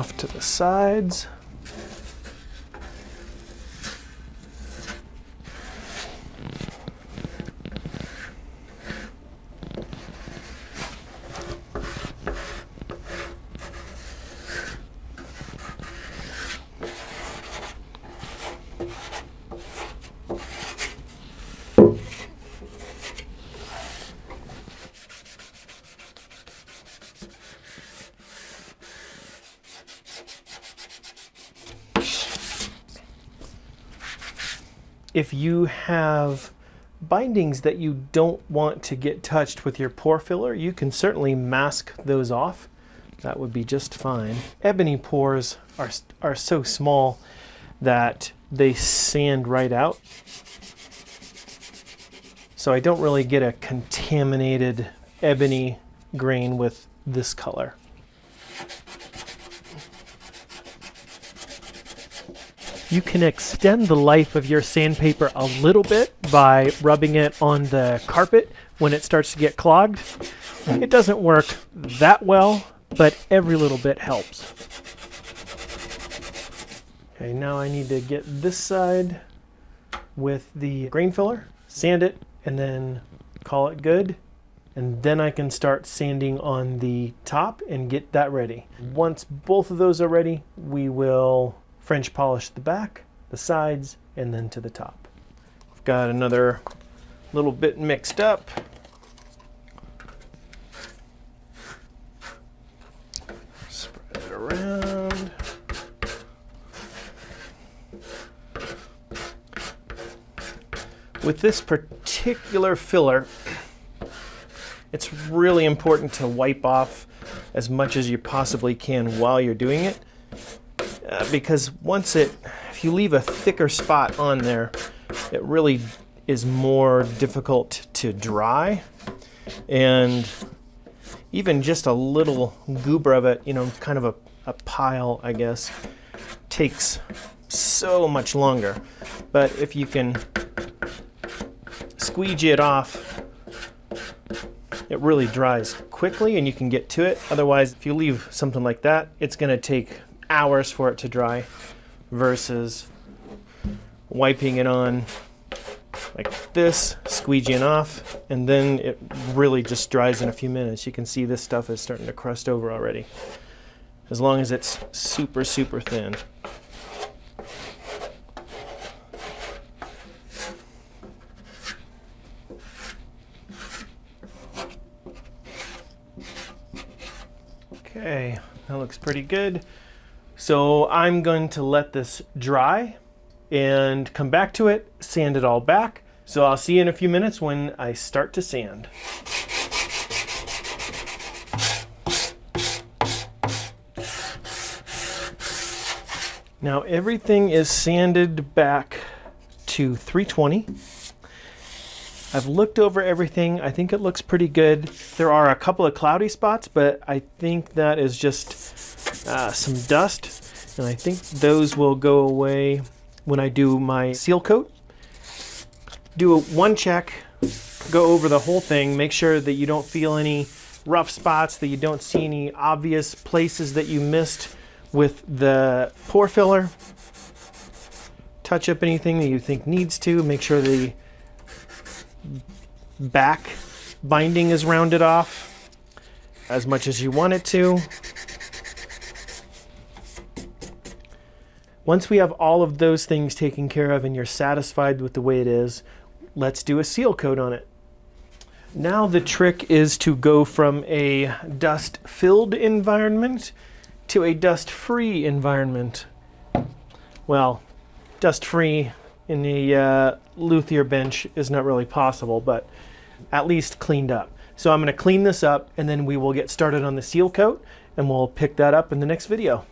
off to the sides. If you have bindings that you don't want to get touched with your pore filler, you can certainly mask those off. That would be just fine. Ebony pores are so small that they sand right out. So I don't really get a contaminated ebony grain with this color. You can extend the life of your sandpaper a little bit by rubbing it on the carpet when it starts to get clogged. It doesn't work that well, but every little bit helps. Okay, now I need to get this side with the grain filler, sand it, and then call it good. And then I can start sanding on the top and get that ready. Once both of those are ready, we will French polish the back, the sides, and then to the top. I've got another little bit mixed up. Spread it around. With this particular filler, it's really important to wipe off as much as you possibly can while you're doing it. Because if you leave a thicker spot on there, it really is more difficult to dry. And even just a little goober of it, kind of a pile, I guess, takes so much longer. But if you can squeegee it off, it really dries quickly and you can get to it. Otherwise, if you leave something like that, it's going to take hours for it to dry versus wiping it on like this, squeegeeing off, and then it really just dries in a few minutes. You can see this stuff is starting to crust over already, as long as it's super, super thin. Okay, that looks pretty good. So I'm going to let this dry and come back to it, sand it all back. So I'll see you in a few minutes when I start to sand. Now everything is sanded back to 320. I've looked over everything. I think it looks pretty good. There are a couple of cloudy spots, but I think that is just some dust, and I think those will go away when I do my seal coat. Do one check, go over the whole thing, make sure that you don't feel any rough spots, that you don't see any obvious places that you missed with the pore filler. Touch up anything that you think needs to. Make sure the back binding is rounded off as much as you want it to. Once we have all of those things taken care of and you're satisfied with the way it is, let's do a seal coat on it. Now the trick is to go from a dust-filled environment to a dust-free environment. Well, dust-free in a Luthier bench is not really possible, but at least cleaned up. So I'm going to clean this up and then we will get started on the seal coat and we'll pick that up in the next video.